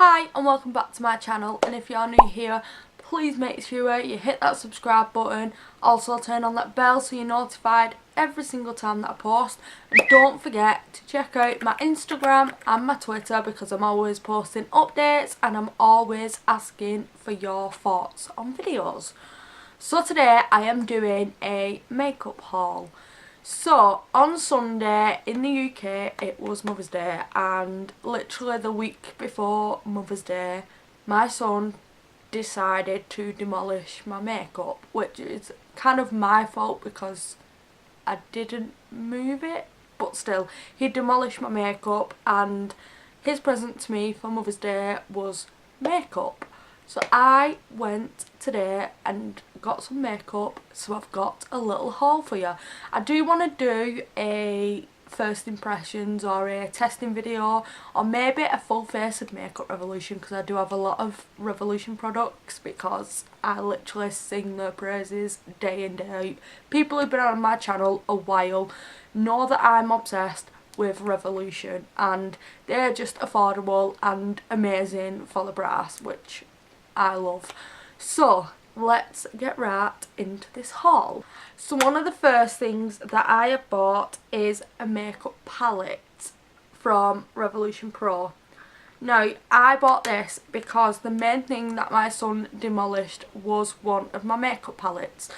Hi and welcome back to my channel, and if you're new here, please make sure you hit that subscribe button. Also turn on that bell so you're notified every single time that I post, and don't forget to check out my Instagram and my Twitter because I'm always posting updates and I'm always asking for your thoughts on videos. So today I am doing a makeup haul. So on Sunday in the UK it was Mother's Day, and literally the week before Mother's Day my son decided to demolish my makeup, which is kind of my fault because I didn't move it, but still he demolished my makeup, and his present to me for Mother's Day was makeup. So I went today and got some makeup, so I've got a little haul for you. I do want to do a first impressions or a testing video, or maybe a full face of makeup Revolution, because I do have a lot of Revolution products because I literally sing their praises day in day out. People who've been on my channel a while know that I'm obsessed with Revolution, and they're just affordable and amazing for the brass, which I love. So let's get right into this haul. So one of the first things that I have bought is a makeup palette from Revolution Pro. Now I bought this because the main thing that my son demolished was one of my makeup palettes,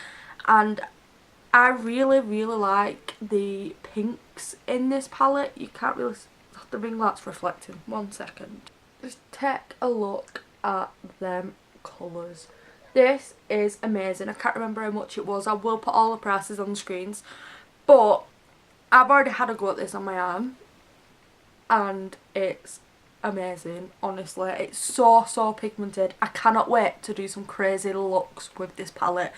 and I really like the pinks in this palette. You can't really, the ring light's reflecting, 1 second. Just take a look at them colours. This is amazing. I can't remember how much it was. I will put all the prices on the screens, but I've already had a go at this on my arm and it's amazing. Honestly, it's so pigmented. I cannot wait to do some crazy looks with this palette.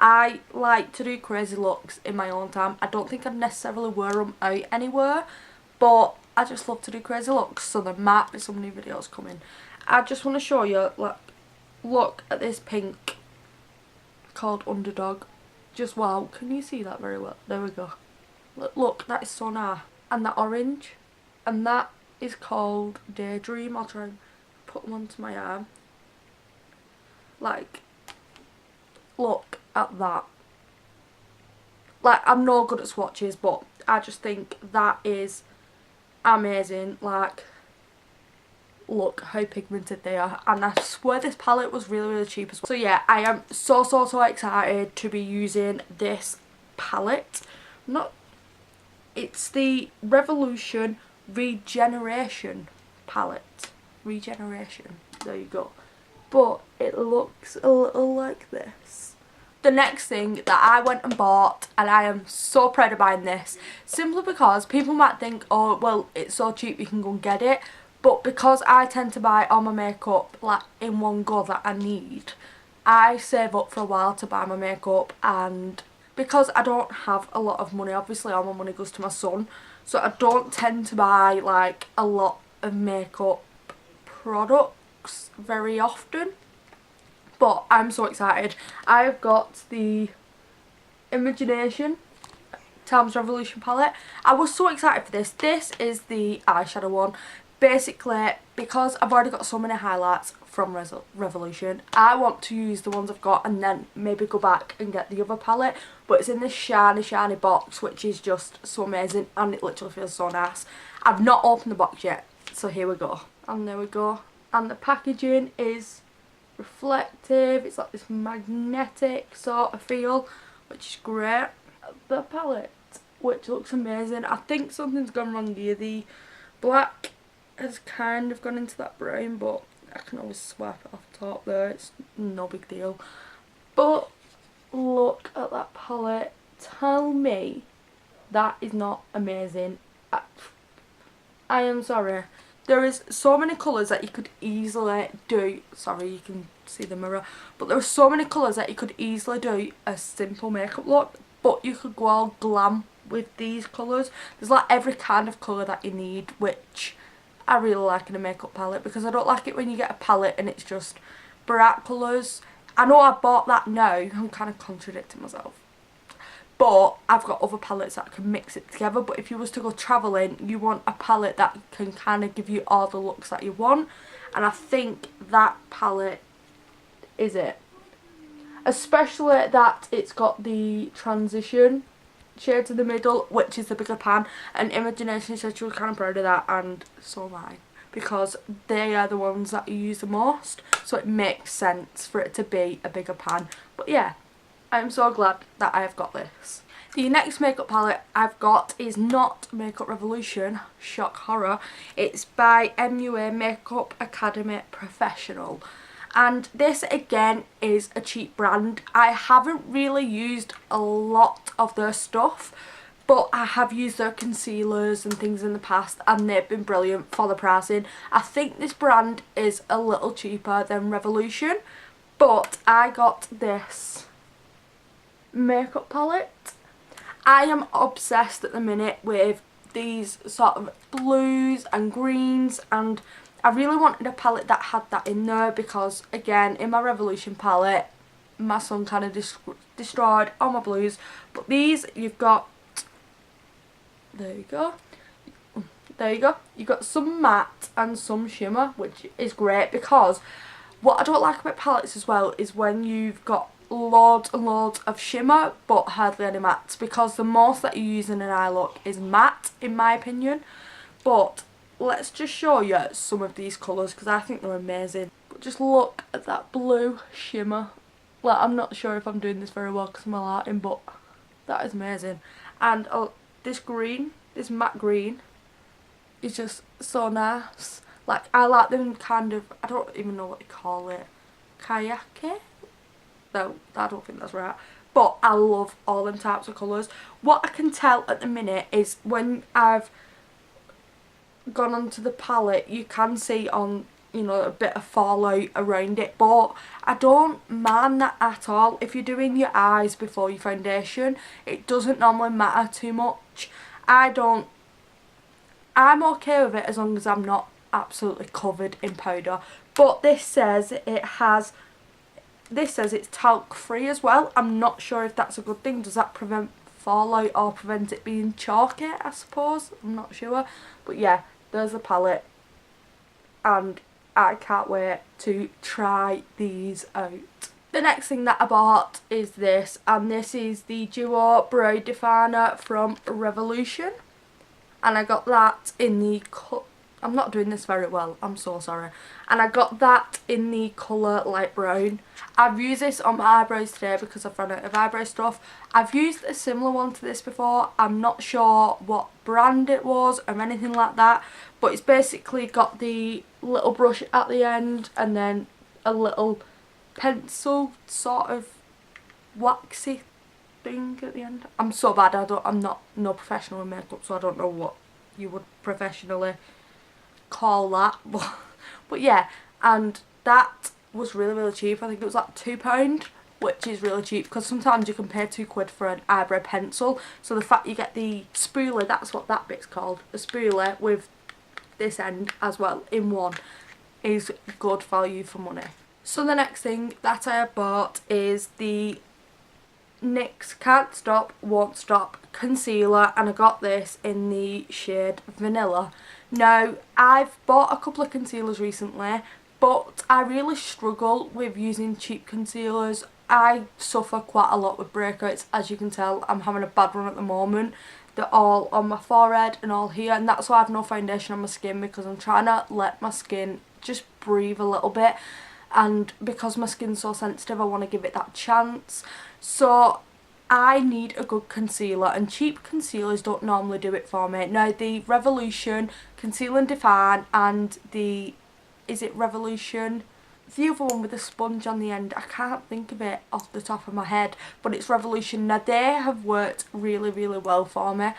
I like to do crazy looks in my own time. I don't think I'd necessarily wear them out anywhere, but I just love to do crazy looks, so there might be some new videos coming. I just want to show you, like, look at this pink called Underdog. Just wow, can you see that very well? There we go. Look, that is so nice. And that orange, and that is called Daydream. I'll try and put them onto my arm. Like, look at that. Like, I'm no good at swatches, but I just think that is amazing. Like, look how pigmented they are, and I swear this palette was really cheap as well. So yeah, I am so excited to be using this palette. It's the Revolution Regeneration palette. Regeneration, there you go. But it looks a little like this. The next thing that I went and bought, and I am so proud of buying this, simply because people might think, oh well, it's so cheap you can go and get it. But because I tend to buy all my makeup like in one go that I need, I save up for a while to buy my makeup, and because I don't have a lot of money, obviously all my money goes to my son, so I don't tend to buy like a lot of makeup products very often. But I'm so excited. I've got the Imogenation Times Revolution palette. I was so excited for this. This is the eyeshadow one. Basically, because I've already got so many highlights from Revolution, I want to use the ones I've got and then maybe go back and get the other palette. But it's in this shiny box, which is just so amazing, and it literally feels so nice. I've not opened the box yet, so here we go. And there we go. And the packaging is reflective. It's like this magnetic sort of feel, which is great. The palette, which looks amazing. I think something's gone wrong here. The black has kind of gone into that brown, but I can always swipe it off the top there, it's no big deal. But look at that palette. Tell me that is not amazing. I am sorry. There is so many colours that you could easily do, sorry you can see the mirror, but there are so many colours that you could easily do a simple makeup look, but you could go all glam with these colours. There's like every kind of colour that you need, which I really like in a makeup palette, because I don't like it when you get a palette and it's just bright colours. I know I bought that now, I'm kind of contradicting myself, but I've got other palettes that can mix it together. But if you was to go travelling, you want a palette that can kind of give you all the looks that you want, and I think that palette is it. Especially that it's got the transition shades in the middle, which is the bigger pan, and Imogenation said she was kind of proud of that, and so am I, because they are the ones that you use the most, so it makes sense for it to be a bigger pan. But yeah, I'm so glad that I have got this. The next makeup palette I've got is not Makeup Revolution, shock horror. It's by MUA Makeup Academy Professional. And this again is a cheap brand. I haven't really used a lot of their stuff, but I have used their concealers and things in the past, and they've been brilliant for the pricing. I think this brand is a little cheaper than Revolution, but I got this makeup palette. I am obsessed at the minute with these sort of blues and greens, and I really wanted a palette that had that in there because, again, in my Revolution palette, my son kind of destroyed all my blues. But these, you've got, there you go, there you go. You've got some matte and some shimmer, which is great, because what I don't like about palettes as well is when you've got loads and loads of shimmer but hardly any mattes, because the most that you use in an eye look is matte, in my opinion. But let's just show you some of these colours because I think they're amazing. But just look at that blue shimmer. Like, I'm not sure if I'm doing this very well because I'm a Latin, but that is amazing. And this green, this matte green, is just so nice. Like, I like them kind of, I don't even know what they call it, kayake? No, I don't think that's right. But I love all them types of colours. What I can tell at the minute is when I've gone onto the palette, you can see on, you know, a bit of fallout around it, but I don't mind that at all. If you're doing your eyes before your foundation, it doesn't normally matter too much. I'm okay with it as long as I'm not absolutely covered in powder. But this says it's talc free as well. I'm not sure if that's a good thing. Does that prevent fallout or prevent it being chalky, I suppose? I'm not sure. But yeah, there's the palette, and I can't wait to try these out. The next thing that I bought is this, and this is the Duo Brow Definer from Revolution, and I got that in the I'm not doing this very well, I'm so sorry. And I got that in the colour light brown. I've used this on my eyebrows today because I've run out of eyebrow stuff. I've used a similar one to this before. I'm not sure what brand it was or anything like that. But it's basically got the little brush at the end and then a little pencil sort of waxy thing at the end. I'm so bad, I'm not no professional in makeup, so I don't know what you would professionally call that, but yeah, and that was really cheap. I think it was like £2, which is really cheap because sometimes you can pay £2 for an eyebrow pencil. So the fact you get the spoolie, that's what that bit's called, a spoolie with this end as well in one, is good value for money. So the next thing that I have bought is the NYX Can't Stop Won't Stop concealer, and I got this in the shade Vanilla. Now, I've bought a couple of concealers recently, but I really struggle with using cheap concealers. I suffer quite a lot with breakouts. As you can tell, I'm having a bad one at the moment. They're all on my forehead and all here, and that's why I have no foundation on my skin, because I'm trying to let my skin just breathe a little bit, and because my skin's so sensitive, I want to give it that chance. So I need a good concealer, and cheap concealers don't normally do it for me. Now, the Revolution Conceal and Define and the, is it Revolution? The other one with the sponge on the end, I can't think of it off the top of my head, but it's Revolution. Now, they have worked really well for me,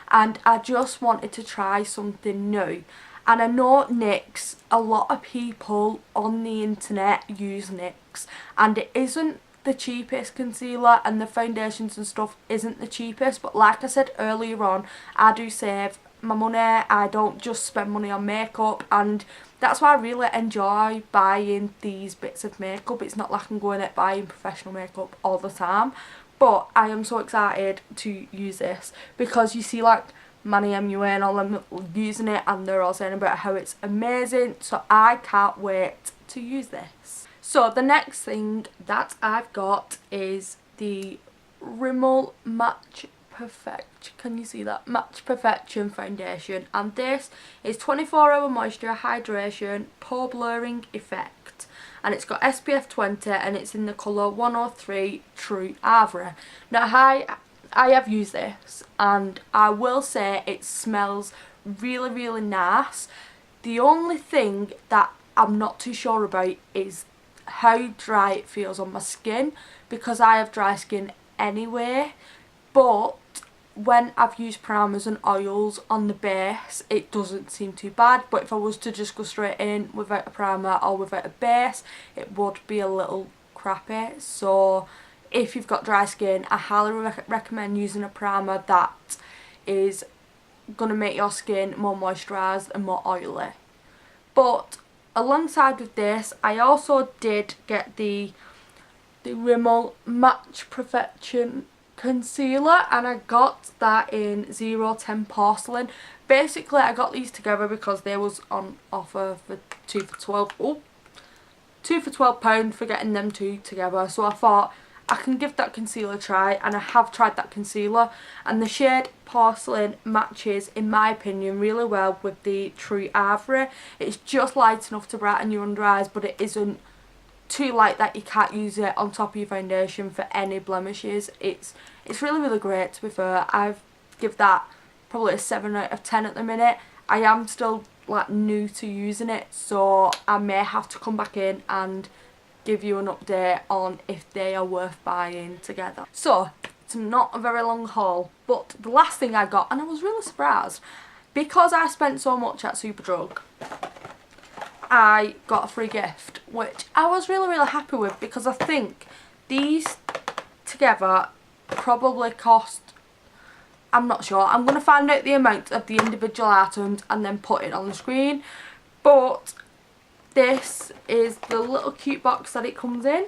and I just wanted to try something new. And I know NYX, a lot of people on the internet use NYX, and it isn't the cheapest concealer, and the foundations and stuff isn't the cheapest, but like I said earlier on, I do save my money. I don't just spend money on makeup, and that's why I really enjoy buying these bits of makeup. It's not like I'm going out buying professional makeup all the time, but I am so excited to use this because you see, like, Manny MUA and all them using it, and they're all saying about how it's amazing, so I can't wait to use this. So the next thing that I've got is the Rimmel Match Perfect, can you see that? Match Perfection foundation, and this is 24-hour moisture, hydration, pore blurring effect, and it's got SPF 20 and it's in the colour 103 True Havre. Now I have used this and I will say it smells really nice. The only thing that I'm not too sure about is how dry it feels on my skin, because I have dry skin anyway, but when I've used primers and oils on the base it doesn't seem too bad, but if I was to just go straight in without a primer or without a base it would be a little crappy. So if you've got dry skin, I highly recommend using a primer that is going to make your skin more moisturised and more oily. But alongside with this I also did get the Rimmel Match Perfection concealer, and I got that in 010 porcelain. Basically I got these together because they was on offer for 2 for £12. Oh, £2 for £12 for getting them two together, so I thought I can give that concealer a try, and I have tried that concealer, and the shade Porcelain matches, in my opinion, really well with the True Havre. It's just light enough to brighten your under eyes, but it isn't too light that you can't use it on top of your foundation for any blemishes. It's really great, to be fair. I've give that probably a 7 out of 10 at the minute. I am still like new to using it, so I may have to come back in and give you an update on if they are worth buying together. So it's not a very long haul, but the last thing I got, and I was really surprised, because I spent so much at Superdrug, I got a free gift, which I was really happy with, because I think these together probably cost, I'm not sure, I'm going to find out the amount of the individual items and then put it on the screen, but this is the little cute box that it comes in,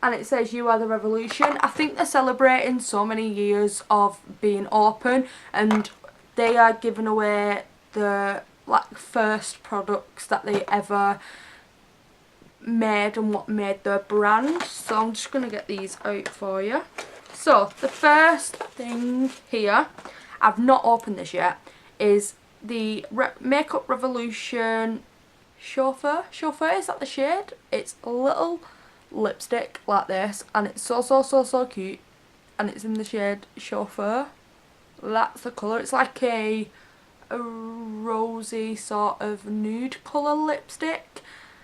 and it says "You Are the Revolution." I think they're celebrating so many years of being open, and they are giving away the like first products that they ever made and what made their brand. So I'm just going to get these out for you. So the first thing here, I've not opened this yet, is the Makeup Revolution Chauffeur, is that the shade? It's a little lipstick like this, and it's so cute, and it's in the shade Chauffeur. That's the colour. It's like a rosy sort of nude colour lipstick.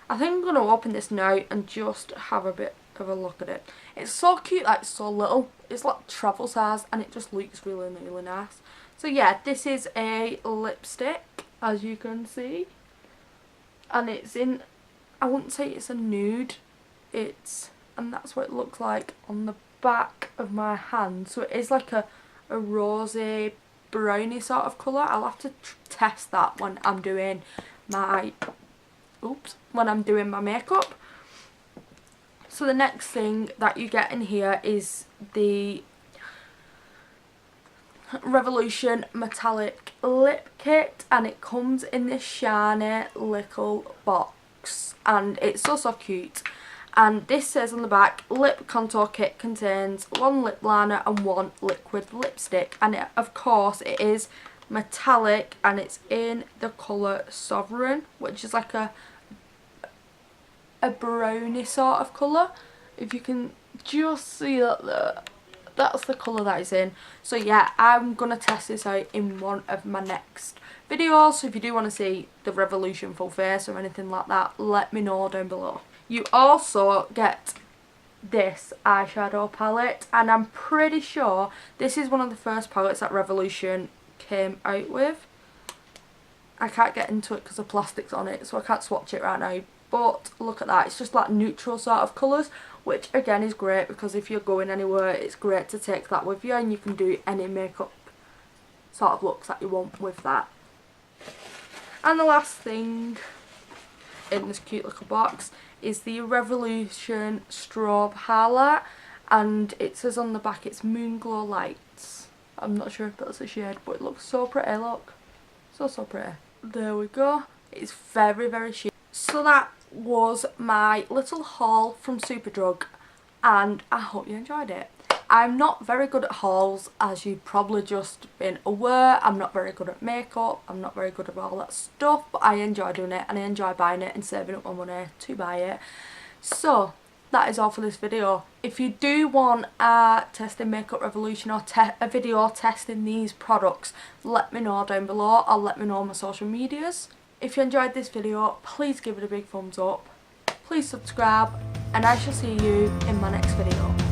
I think I'm going to open this now and just have a bit of a look at it. It's so cute, like so little. It's like travel size, and it just looks really nice. So yeah, this is a lipstick, as you can see, and it's in, I wouldn't say it's a nude, and that's what it looks like on the back of my hand. So it is like a rosy browny sort of colour. I'll have to test that when I'm doing my makeup. So the next thing that you get in here is the Revolution Metallic Lip Kit, and it comes in this shiny little box, and it's so cute. And this says on the back, lip contour kit contains 1 lip liner and 1 liquid lipstick, and of course it is metallic, and it's in the colour Sovereign, which is like a browny sort of colour. If you can just see that there, that's the colour that it's in. So yeah, I'm going to test this out in one of my next videos, so if you do want to see the Revolution full face or anything like that, let me know down below. You also get this eyeshadow palette, and I'm pretty sure this is one of the first palettes that Revolution came out with. I can't get into it because the plastic's on it, so I can't swatch it right now, but look at that. It's just like neutral sort of colours, which again is great because if you're going anywhere, it's great to take that with you, and you can do any makeup sort of looks that you want with that. And the last thing in this cute little box is the Revolution Strobe Highlight, and it says on the back it's Moon Glow Lights. I'm not sure if that's a shade, but it looks so pretty, look. So pretty. There we go. It's very chic. So that was my little haul from Superdrug, and I hope you enjoyed it. I'm not very good at hauls, as you've probably just been aware. I'm not very good at makeup, I'm not very good at all that stuff, but I enjoy doing it and I enjoy buying it and saving up my money to buy it. So that is all for this video. If you do want a testing Makeup Revolution or a video testing these products, let me know down below, or let me know on my social medias. If you enjoyed this video, please give it a big thumbs up, please subscribe, and I shall see you in my next video.